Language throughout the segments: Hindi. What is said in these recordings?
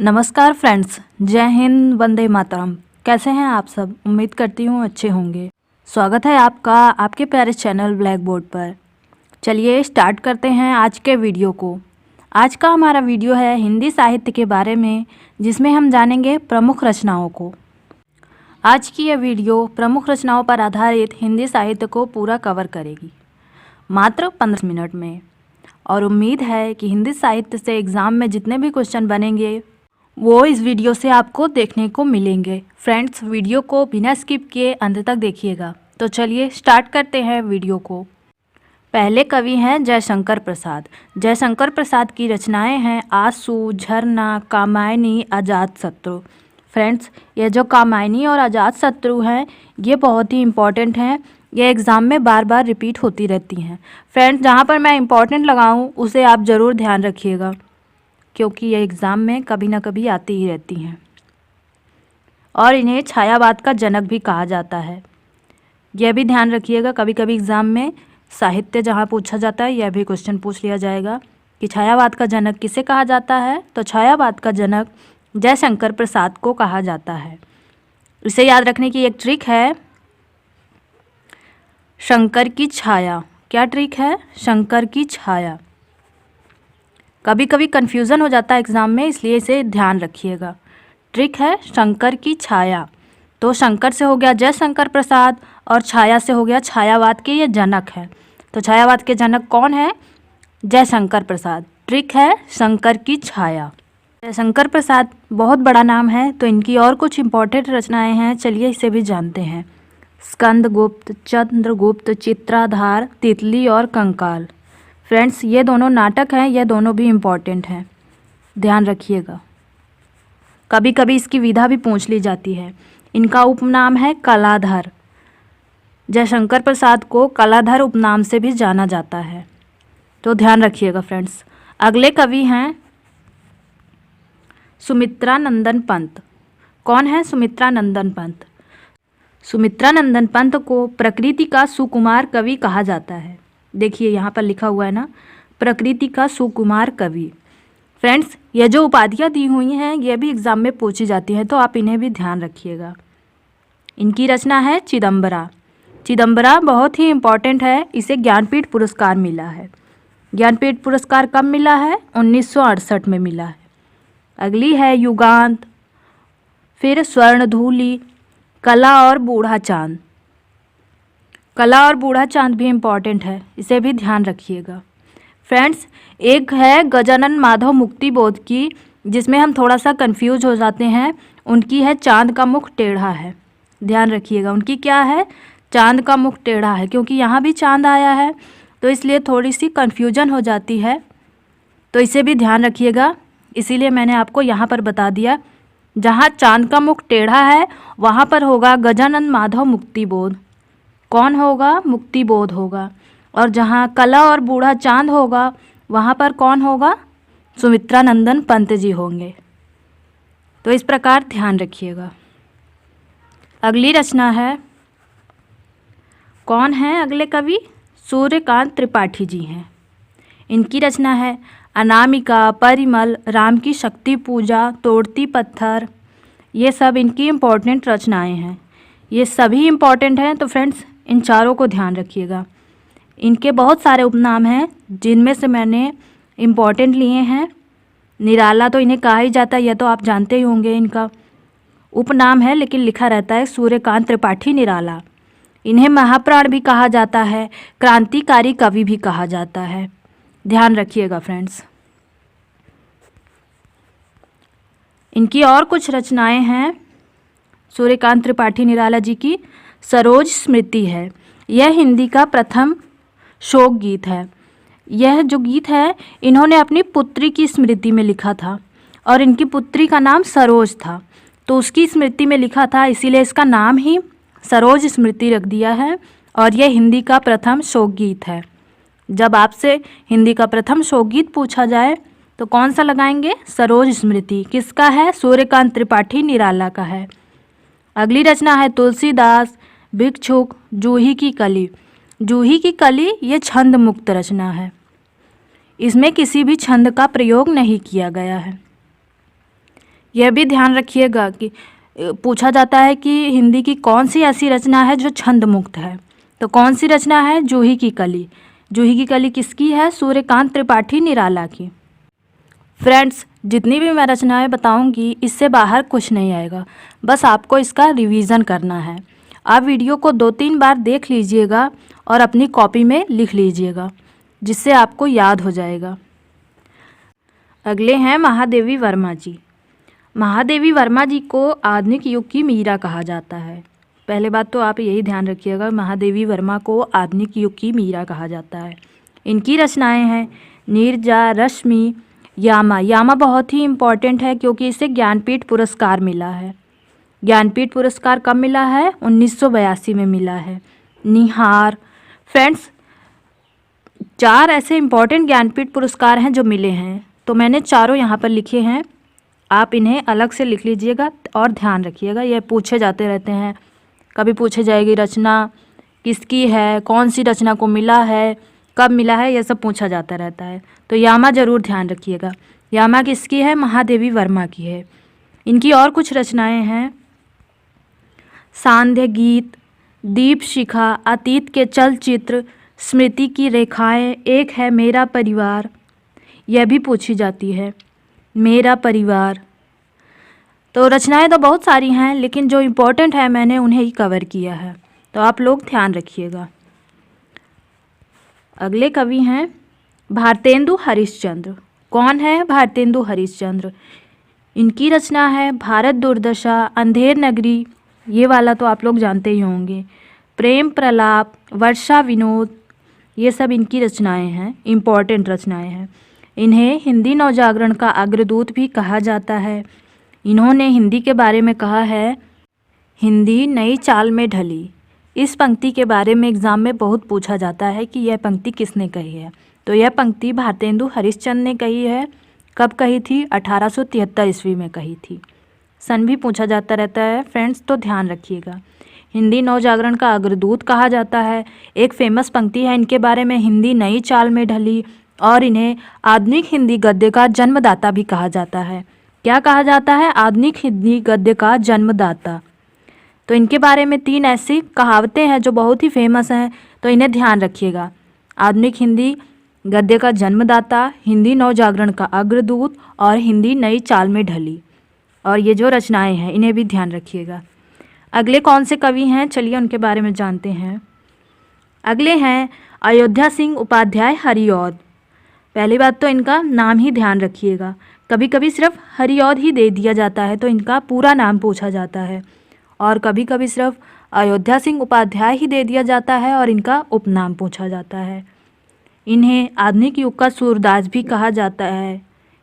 नमस्कार फ्रेंड्स, जय हिंद, वंदे मातरम। कैसे हैं आप सब? उम्मीद करती हूँ अच्छे होंगे। स्वागत है आपका आपके प्यारे चैनल ब्लैक बोर्ड पर। चलिए स्टार्ट करते हैं आज के वीडियो को। आज का हमारा वीडियो है हिंदी साहित्य के बारे में, जिसमें हम जानेंगे प्रमुख रचनाओं को। आज की यह वीडियो प्रमुख रचनाओं पर आधारित हिंदी साहित्य को पूरा कवर करेगी, मात्र 15 मिनट में। और उम्मीद है कि हिंदी साहित्य से एग्ज़ाम में जितने भी क्वेश्चन बनेंगे वो इस वीडियो से आपको देखने को मिलेंगे। फ्रेंड्स, वीडियो को बिना स्किप किए अंत तक देखिएगा। तो चलिए स्टार्ट करते हैं वीडियो को। पहले कवि हैं जयशंकर प्रसाद। जयशंकर प्रसाद की रचनाएं हैं आंसू, झरना, कामायनी, अजातशत्रु। फ्रेंड्स, ये जो कामायनी और अजातशत्रु हैं ये बहुत ही इम्पॉर्टेंट हैं। ये एग्ज़ाम में बार बार रिपीट होती रहती हैं। फ्रेंड्स, जहाँ पर मैं इम्पॉर्टेंट लगाऊँ उसे आप ज़रूर ध्यान रखिएगा, क्योंकि ये एग्ज़ाम में कभी ना कभी आती ही रहती हैं। और इन्हें छायावाद का जनक भी कहा जाता है। यह भी ध्यान रखिएगा, कभी कभी एग्ज़ाम में साहित्य जहाँ पूछा जाता है यह भी क्वेश्चन पूछ लिया जाएगा कि छायावाद का जनक किसे कहा जाता है। तो छायावाद का जनक जयशंकर प्रसाद को कहा जाता है। इसे याद रखने की एक ट्रिक है, शंकर की छाया। क्या ट्रिक है? शंकर की छाया। कभी कभी कन्फ्यूज़न हो जाता है एग्ज़ाम में, इसलिए इसे ध्यान रखिएगा। ट्रिक है शंकर की छाया। तो शंकर से हो गया जयशंकर प्रसाद और छाया से हो गया छायावाद के ये जनक है। तो छायावाद के जनक कौन है? जयशंकर प्रसाद। ट्रिक है शंकर की छाया। जयशंकर प्रसाद बहुत बड़ा नाम है, तो इनकी और कुछ इम्पोर्टेंट रचनाएं हैं। चलिए इसे भी जानते हैं। स्कंदगुप्त, चंद्रगुप्त, चित्राधार, तितली और कंकाल। फ्रेंड्स, ये दोनों नाटक हैं, ये दोनों भी इम्पॉर्टेंट हैं, ध्यान रखिएगा। कभी कभी इसकी विधा भी पूछ ली जाती है। इनका उपनाम है कलाधर। जयशंकर प्रसाद को कलाधर उपनाम से भी जाना जाता है, तो ध्यान रखिएगा फ्रेंड्स। अगले कवि हैं सुमित्रा नंदन पंत। कौन है सुमित्रा नंदन पंत? सुमित्रा नंदन पंत को प्रकृति का सुकुमार कवि कहा जाता है। देखिए यहाँ पर लिखा हुआ है ना, प्रकृति का सुकुमार कवि। फ्रेंड्स, ये जो उपाधियाँ दी हुई हैं ये भी एग्ज़ाम में पूछी जाती हैं, तो आप इन्हें भी ध्यान रखिएगा। इनकी रचना है चिदम्बरा। चिदम्बरा बहुत ही इम्पॉर्टेंट है, इसे ज्ञानपीठ पुरस्कार मिला है। ज्ञानपीठ पुरस्कार कब मिला है? 1968 में मिला है। अगली है युगांत, फिर स्वर्णधूलि, कला और बूढ़ा चांद। कला और बूढ़ा चांद भी इम्पॉर्टेंट है, इसे भी ध्यान रखिएगा। फ्रेंड्स, एक है गजानन माधव मुक्तिबोध की, जिसमें हम थोड़ा सा कंफ्यूज हो जाते हैं। उनकी है चांद का मुख टेढ़ा है। ध्यान रखिएगा, उनकी क्या है? चांद का मुख टेढ़ा है, क्योंकि यहाँ भी चांद आया है तो इसलिए थोड़ी सी कन्फ्यूजन हो जाती है, तो इसे भी ध्यान रखिएगा। इसीलिए मैंने आपको यहाँ पर बता दिया, जहाँ चांद का मुख टेढ़ा है वहाँ पर होगा गजानन माधव मुक्तिबोध। कौन होगा? मुक्तिबोध होगा। और जहाँ कला और बूढ़ा चांद होगा वहाँ पर कौन होगा? सुमित्रा नंदन पंत जी होंगे। तो इस प्रकार ध्यान रखिएगा। अगली रचना है, कौन है अगले कवि? सूर्यकांत त्रिपाठी जी हैं। इनकी रचना है अनामिका, परिमल, राम की शक्ति पूजा, तोड़ती पत्थर। ये सब इनकी इम्पोर्टेंट रचनाएं हैं। ये सभी इम्पॉर्टेंट हैं, तो फ्रेंड्स इन चारों को ध्यान रखिएगा। इनके बहुत सारे उपनाम हैं, जिनमें से मैंने इम्पॉर्टेंट लिए हैं। निराला तो इन्हें कहा ही जाता है, यह तो आप जानते ही होंगे। इनका उपनाम है लेकिन लिखा रहता है सूर्यकांत त्रिपाठी निराला। इन्हें महाप्राण भी कहा जाता है, क्रांतिकारी कवि भी कहा जाता है। ध्यान रखिएगा फ्रेंड्स। इनकी और कुछ रचनाएं हैं सूर्यकांत त्रिपाठी निराला जी की। सरोज स्मृति है, यह हिंदी का प्रथम शोक गीत है। यह जो गीत है इन्होंने अपनी पुत्री की स्मृति में लिखा था, और इनकी पुत्री का नाम सरोज था, तो उसकी स्मृति में लिखा था, इसीलिए इसका नाम ही सरोज स्मृति रख दिया है। और यह हिंदी का प्रथम शोक गीत है। जब आपसे हिंदी का प्रथम शोक गीत पूछा जाए तो कौन सा लगाएंगे? सरोज स्मृति। किसका है? सूर्यकांत त्रिपाठी निराला का है। अगली रचना है तुलसीदास, भिक्षुक, जूही की कली। जूही की कली ये छंद मुक्त रचना है, इसमें किसी भी छंद का प्रयोग नहीं किया गया है। यह भी ध्यान रखिएगा कि पूछा जाता है कि हिंदी की कौन सी ऐसी रचना है जो छंद मुक्त है। तो कौन सी रचना है? जूही की कली। जूही की कली किसकी है? सूर्यकांत त्रिपाठी निराला की। फ्रेंड्स, जितनी भी मैं रचनाएं बताऊंगी इससे बाहर कुछ नहीं आएगा, बस आपको इसका रिवीजन करना है। आप वीडियो को 2-3 बार देख लीजिएगा और अपनी कॉपी में लिख लीजिएगा, जिससे आपको याद हो जाएगा। अगले हैं महादेवी वर्मा जी। महादेवी वर्मा जी को आधुनिक युग की मीरा कहा जाता है। पहले बात तो आप यही ध्यान रखिएगा, महादेवी वर्मा को आधुनिक युग की मीरा कहा जाता है। इनकी रचनाएं हैं नीरजा, रश्मि, यामा। यामा बहुत ही इम्पॉर्टेंट है क्योंकि इसे ज्ञानपीठ पुरस्कार मिला है। ज्ञानपीठ पुरस्कार कब मिला है? 1982 में मिला है। निहार। फ्रेंड्स, 4 ऐसे इम्पॉर्टेंट ज्ञानपीठ पुरस्कार हैं जो मिले हैं, तो मैंने चारों यहाँ पर लिखे हैं। आप इन्हें अलग से लिख लीजिएगा और ध्यान रखिएगा, यह पूछे जाते रहते हैं। कभी पूछे जाएगी रचना किसकी है, कौन सी रचना को मिला है, कब मिला है, यह सब पूछा जाता रहता है। तो यामा ज़रूर ध्यान रखिएगा। यामा किसकी है? महादेवी वर्मा की है। इनकी और कुछ रचनाएं हैं सांध्य गीत, दीप शिखा, अतीत के चलचित्र, स्मृति की रेखाएं, एक है मेरा परिवार। यह भी पूछी जाती है, मेरा परिवार। तो रचनाएं तो बहुत सारी हैं, लेकिन जो इम्पोर्टेंट है मैंने उन्हें ही कवर किया है, तो आप लोग ध्यान रखिएगा। अगले कवि हैं भारतेंदु हरिश्चंद्र। कौन है भारतेंदु हरिश्चंद्र? इनकी रचना है भारत दुर्दशा, अंधेर नगरी, ये वाला तो आप लोग जानते ही होंगे, प्रेम प्रलाप, वर्षा विनोद, ये सब इनकी रचनाएं हैं, इम्पॉर्टेंट रचनाएं हैं। इन्हें हिंदी नवजागरण का अग्रदूत भी कहा जाता है। इन्होंने हिंदी के बारे में कहा है, हिंदी नई चाल में ढली। इस पंक्ति के बारे में एग्ज़ाम में बहुत पूछा जाता है कि यह पंक्ति किसने कही है। तो यह पंक्ति भारतेंदु हरिश्चंद्र ने कही है। कब कही थी? 1873 ईस्वी में कही थी। सन भी पूछा जाता रहता है फ्रेंड्स, तो ध्यान रखिएगा। हिंदी नवजागरण का अग्रदूत कहा जाता है। एक फेमस पंक्ति है इनके बारे में, हिंदी नई चाल में ढली, और इन्हें आधुनिक हिंदी गद्य का जन्मदाता भी कहा जाता है। क्या कहा जाता है? आधुनिक हिंदी गद्य का जन्मदाता। तो इनके बारे में 3 ऐसी कहावतें हैं जो बहुत ही फेमस हैं, तो इन्हें ध्यान रखिएगा। आधुनिक हिंदी गद्य का जन्मदाता, हिंदी नवजागरण का अग्रदूत और हिंदी नई चाल में ढली। और ये जो रचनाएं हैं इन्हें भी ध्यान रखिएगा। अगले कौन से कवि हैं, चलिए उनके बारे में जानते हैं। अगले हैं अयोध्या सिंह उपाध्याय हरिऔध। पहली बात तो इनका नाम ही ध्यान रखिएगा, कभी कभी सिर्फ हरिऔध ही दे दिया जाता है तो इनका पूरा नाम पूछा जाता है, और कभी कभी सिर्फ अयोध्या सिंह उपाध्याय ही दे दिया जाता है और इनका उपनाम पूछा जाता है। इन्हें आधुनिक युग का सूरदास भी कहा जाता है।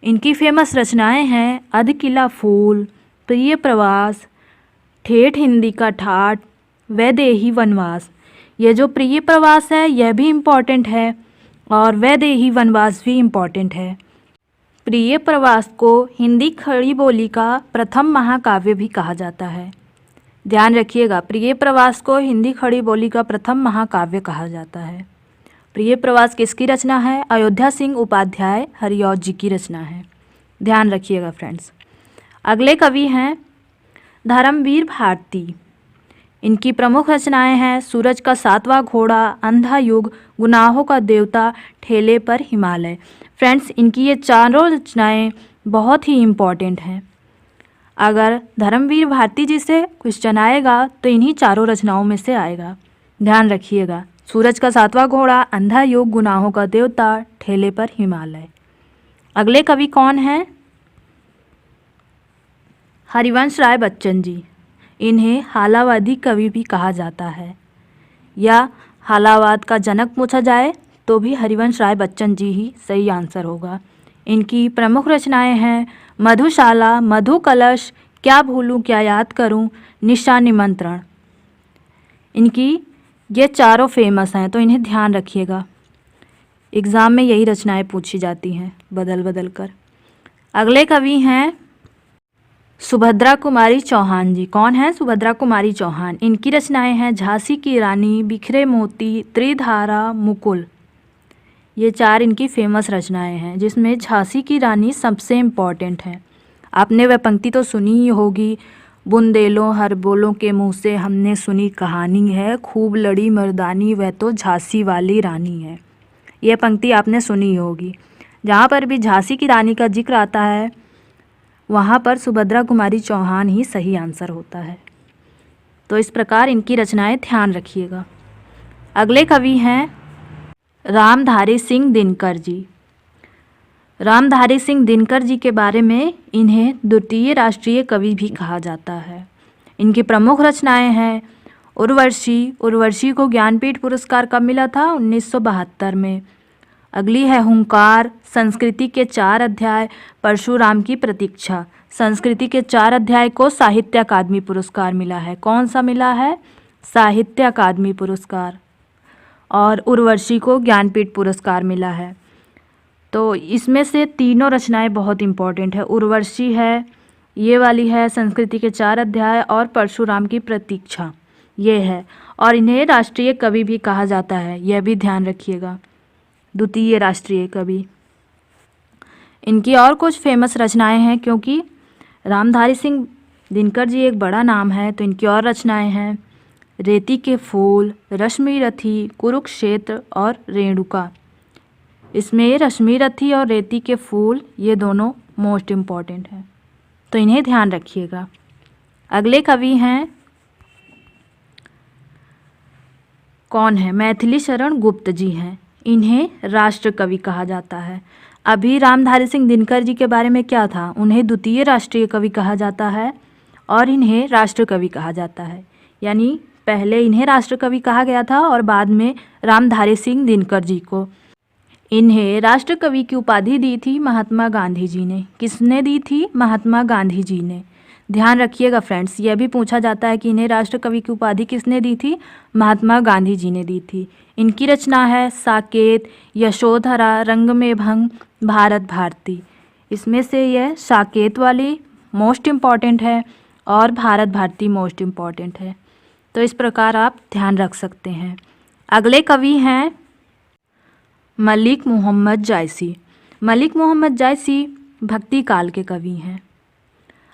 इनकी फेमस रचनाएं हैं अधकिला फूल, प्रिय प्रवास, ठेठ हिंदी का ठाठ, वैदेही वनवास। ये जो प्रिय प्रवास है यह भी इम्पॉर्टेंट है और वैदेही वनवास भी इम्पॉर्टेंट है। प्रिय प्रवास को हिंदी खड़ी बोली का प्रथम महाकाव्य भी कहा जाता है। ध्यान रखिएगा, प्रिय प्रवास को हिंदी खड़ी बोली का प्रथम महाकाव्य कहा जाता है। प्रिय प्रवास किसकी रचना है? अयोध्या सिंह उपाध्याय हरिऔध जी की रचना है। ध्यान रखिएगा फ्रेंड्स। अगले कवि हैं धर्मवीर भारती। इनकी प्रमुख रचनाएं हैं सूरज का 7वां घोड़ा, अंधा युग, गुनाहों का देवता, ठेले पर हिमालय। फ्रेंड्स, इनकी ये चारों रचनाएं बहुत ही इम्पॉर्टेंट हैं। अगर धर्मवीर भारती जी से क्वेश्चन आएगा तो इन्हीं चारों रचनाओं में से आएगा। ध्यान रखिएगा, सूरज का 7वां घोड़ा, अंधा युग, गुनाहों का देवता, ठेले पर हिमालय। अगले कवि कौन हैं? हरिवंश राय बच्चन जी। इन्हें हालावादी कवि भी कहा जाता है, या हालावाद का जनक पूछा जाए तो भी हरिवंश राय बच्चन जी ही सही आंसर होगा। इनकी प्रमुख रचनाएं हैं मधुशाला, मधु कलश, क्या भूलूं क्या याद करूं, निशा निमंत्रण। इनकी ये चारों फेमस हैं तो इन्हें ध्यान रखिएगा, एग्ज़ाम में यही रचनाएं पूछी जाती हैं बदल बदल कर। अगले कवि हैं सुभद्रा कुमारी चौहान जी। कौन है सुभद्रा कुमारी चौहान? इनकी रचनाएं हैं झांसी की रानी, बिखरे मोती, त्रिधारा, मुकुल। ये 4 इनकी फेमस रचनाएं हैं जिसमें झांसी की रानी सबसे इम्पॉर्टेंट है। आपने वह पंक्ति तो सुनी ही होगी, बुंदेलों हर बोलों के मुँह से हमने सुनी कहानी है, खूब लड़ी मर्दानी वह तो झांसी वाली रानी है। यह पंक्ति आपने सुनी ही होगी। जहाँ पर भी झांसी की रानी का जिक्र आता है वहाँ पर सुभद्रा कुमारी चौहान ही सही आंसर होता है। तो इस प्रकार इनकी रचनाएं ध्यान रखिएगा। अगले कवि हैं रामधारी सिंह दिनकर जी। रामधारी सिंह दिनकर जी के बारे में इन्हें द्वितीय राष्ट्रीय कवि भी कहा जाता है। इनकी प्रमुख रचनाएं हैं उर्वशी। उर्वशी को ज्ञानपीठ पुरस्कार कब मिला था? 1972 में। अगली है हुंकार। संस्कृति के 4 अध्याय। परशुराम की प्रतीक्षा। संस्कृति के 4 अध्याय को साहित्य अकादमी पुरस्कार मिला है। कौन सा मिला है? साहित्य अकादमी पुरस्कार। और उर्वशी को ज्ञानपीठ पुरस्कार मिला है। तो इसमें से तीनों रचनाएं बहुत इम्पॉर्टेंट है। उर्वशी है, ये वाली है संस्कृति के 4 अध्याय, और परशुराम की प्रतीक्षा ये है। और इन्हें राष्ट्रीय कवि भी कहा जाता है, यह भी ध्यान रखिएगा, द्वितीय राष्ट्रीय कवि। इनकी और कुछ फेमस रचनाएं हैं, क्योंकि रामधारी सिंह दिनकर जी एक बड़ा नाम है, तो इनकी और रचनाएं हैं रेती के फूल, रश्मि रथी, कुरुक्षेत्र और रेणुका। इसमें रश्मि रथी और रेती के फूल ये दोनों मोस्ट इम्पॉर्टेंट हैं, तो इन्हें ध्यान रखिएगा। अगले कवि हैं, कौन है? मैथिली शरण गुप्त जी हैं। इन्हें राष्ट्र कवि कहा जाता है। अभी रामधारी सिंह दिनकर जी के बारे में क्या था? उन्हें द्वितीय राष्ट्रीय कवि कहा जाता है और इन्हें राष्ट्र कवि कहा जाता है। यानी पहले इन्हें राष्ट्र कवि कहा गया था और बाद में रामधारी सिंह दिनकर जी को इन्हें राष्ट्र कवि की उपाधि दी थी महात्मा गांधी जी ने। किसने दी थी? महात्मा गांधी जी ने। ध्यान रखिएगा फ्रेंड्स, यह भी पूछा जाता है कि इन्हें राष्ट्र कवि की उपाधि किसने दी थी? महात्मा गांधी जी ने दी थी। इनकी रचना है साकेत, यशोधरा, रंग में भंग, भारत भारती। इसमें से यह साकेत वाली मोस्ट इम्पॉर्टेंट है और भारत भारती मोस्ट इम्पॉर्टेंट है। तो इस प्रकार आप ध्यान रख सकते हैं। अगले कवि हैं मलिक मोहम्मद जायसी। मलिक मोहम्मद जायसी भक्ति काल के कवि हैं।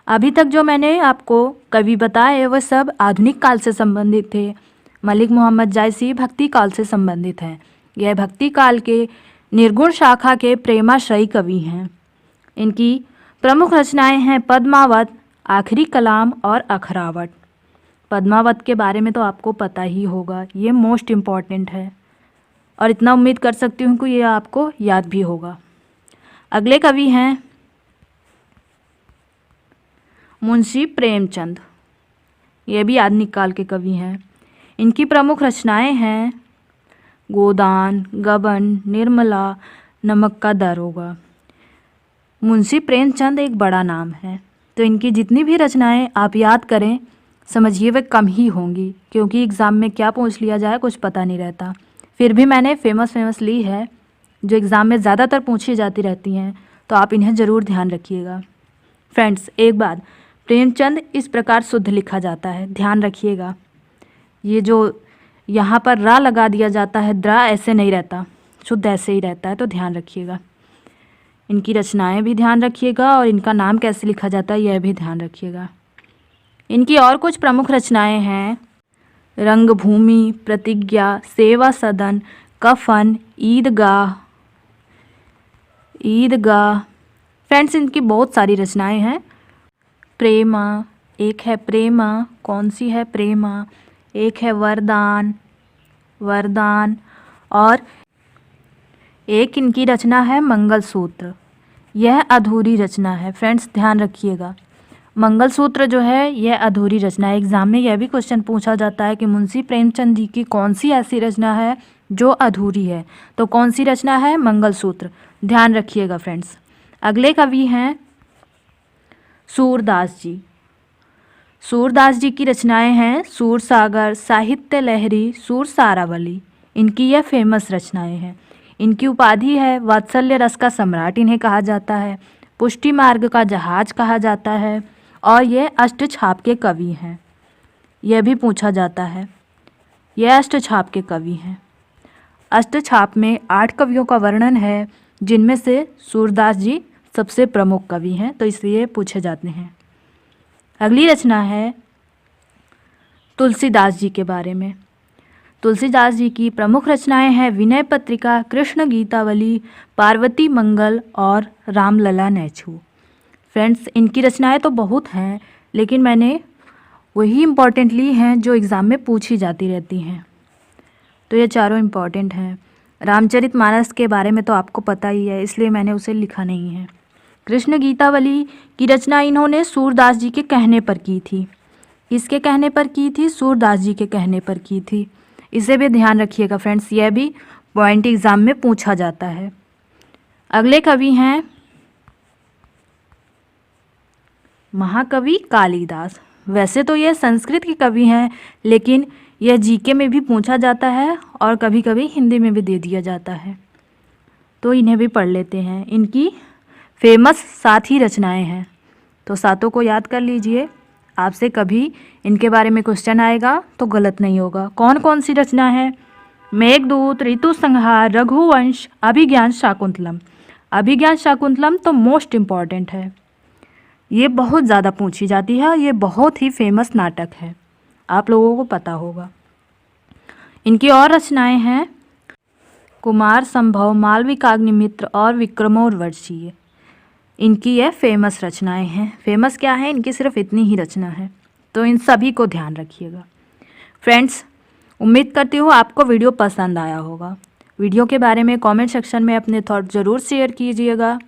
अभी तक जो मैंने आपको कवि बताए वह सब आधुनिक काल से संबंधित थे। मलिक मोहम्मद जायसी भक्ति काल से संबंधित हैं। यह भक्ति काल के निर्गुण शाखा के प्रेमाश्रयी कवि हैं। इनकी प्रमुख रचनाएं हैं पद्मावत, आखिरी कलाम और अखरावट। पद्मावत के बारे में तो आपको पता ही होगा, ये मोस्ट इम्पॉर्टेंट है और इतना उम्मीद कर सकती हूँ कि ये आपको याद भी होगा। अगले कवि हैं मुंशी प्रेमचंद। ये भी आधुनिक काल के कवि हैं। इनकी प्रमुख रचनाएं हैं गोदान, गबन, निर्मला, नमक का दारोगा। मुंशी प्रेमचंद एक बड़ा नाम है, तो इनकी जितनी भी रचनाएं आप याद करें समझिए वे कम ही होंगी, क्योंकि एग्ज़ाम में क्या पूछ लिया जाए कुछ पता नहीं रहता। फिर भी मैंने फेमस ली है जो एग्ज़ाम में ज़्यादातर पूछी जाती रहती हैं, तो आप इन्हें ज़रूर ध्यान रखिएगा। फ्रेंड्स एक बात, प्रेमचंद इस प्रकार शुद्ध लिखा जाता है, ध्यान रखिएगा। ये जो यहाँ पर रा लगा दिया जाता है, द्रा ऐसे नहीं रहता, शुद्ध ऐसे ही रहता है, तो ध्यान रखिएगा। इनकी रचनाएं भी ध्यान रखिएगा और इनका नाम कैसे लिखा जाता है यह भी ध्यान रखिएगा। इनकी और कुछ प्रमुख रचनाएं हैं रंगभूमि, प्रतिज्ञा, सेवा सदन, कफन, ईदगाह। फ्रेंड्स इनकी बहुत सारी रचनाएं हैं। प्रेमा, एक है प्रेमा, कौन सी है प्रेमा, एक है वरदान, और एक इनकी रचना है मंगलसूत्र। यह अधूरी रचना है। फ्रेंड्स ध्यान रखिएगा, मंगलसूत्र जो है यह अधूरी रचना है। एग्जाम में यह भी क्वेश्चन पूछा जाता है कि मुंशी प्रेमचंद जी की कौन सी ऐसी रचना है जो अधूरी है, तो कौन सी रचना है? मंगलसूत्र। ध्यान रखिएगा फ्रेंड्स। अगले कवि हैं सूरदास जी। सूरदास जी की रचनाएं हैं सूरसागर, साहित्य लहरी, सूरसारावली। इनकी यह फेमस रचनाएं हैं। इनकी उपाधि है वात्सल्य रस का सम्राट इन्हें कहा जाता है, पुष्टि मार्ग का जहाज कहा जाता है, और यह अष्टछाप के कवि हैं। यह भी पूछा जाता है, यह अष्टछाप के कवि हैं। अष्टछाप में 8 कवियों का वर्णन है, जिनमें से सूरदास जी सबसे प्रमुख कवि हैं, तो इसलिए पूछे जाते हैं। अगली रचना है तुलसीदास जी के बारे में। तुलसीदास जी की प्रमुख रचनाएं हैं विनय पत्रिका, कृष्ण गीतावली, पार्वती मंगल और रामलला नैछू। फ्रेंड्स, इनकी रचनाएं तो बहुत हैं, लेकिन मैंने वही इम्पॉर्टेंट ली हैं जो एग्ज़ाम में पूछी जाती रहती हैं। तो ये चारों इम्पॉर्टेंट हैं। रामचरितमानस के बारे में तो आपको पता ही है, इसलिए मैंने उसे लिखा नहीं है। कृष्ण गीतावली की रचना इन्होंने सूरदास जी के कहने पर की थी। इसके कहने पर की थी, सूरदास जी के कहने पर की थी। इसे भी ध्यान रखिएगा फ्रेंड्स, यह भी पॉइंट एग्ज़ाम में पूछा जाता है। अगले कवि हैं महाकवि कालिदास। वैसे तो यह संस्कृत के कवि हैं, लेकिन यह जीके में भी पूछा जाता है और कभी कभी हिंदी में भी दे दिया जाता है, तो इन्हें भी पढ़ लेते हैं। इनकी फेमस 7 ही रचनाएं हैं, तो 7 को याद कर लीजिए। आपसे कभी इनके बारे में क्वेश्चन आएगा तो गलत नहीं होगा। कौन कौन सी रचना है? मेघदूत, ऋतुसंहार, रघुवंश, अभिज्ञान शाकुंतलम। अभिज्ञान शाकुंतलम तो मोस्ट इम्पॉर्टेंट है, ये बहुत ज़्यादा पूछी जाती है, ये बहुत ही फेमस नाटक है, आप लोगों को पता होगा। इनकी और रचनाएं हैं कुमार संभव, मालविकाग्निमित्र और विक्रमोर्वशीय। इनकी यह फेमस रचनाएं हैं। फेमस क्या है, इनकी सिर्फ इतनी ही रचना है, तो इन सभी को ध्यान रखिएगा। फ्रेंड्स, उम्मीद करती हूँ आपको वीडियो पसंद आया होगा। वीडियो के बारे में कमेंट सेक्शन में अपने थॉट ज़रूर शेयर कीजिएगा।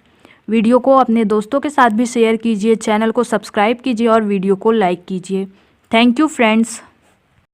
वीडियो को अपने दोस्तों के साथ भी शेयर कीजिए, चैनल को सब्सक्राइब कीजिए और वीडियो को लाइक कीजिए। Thank you friends.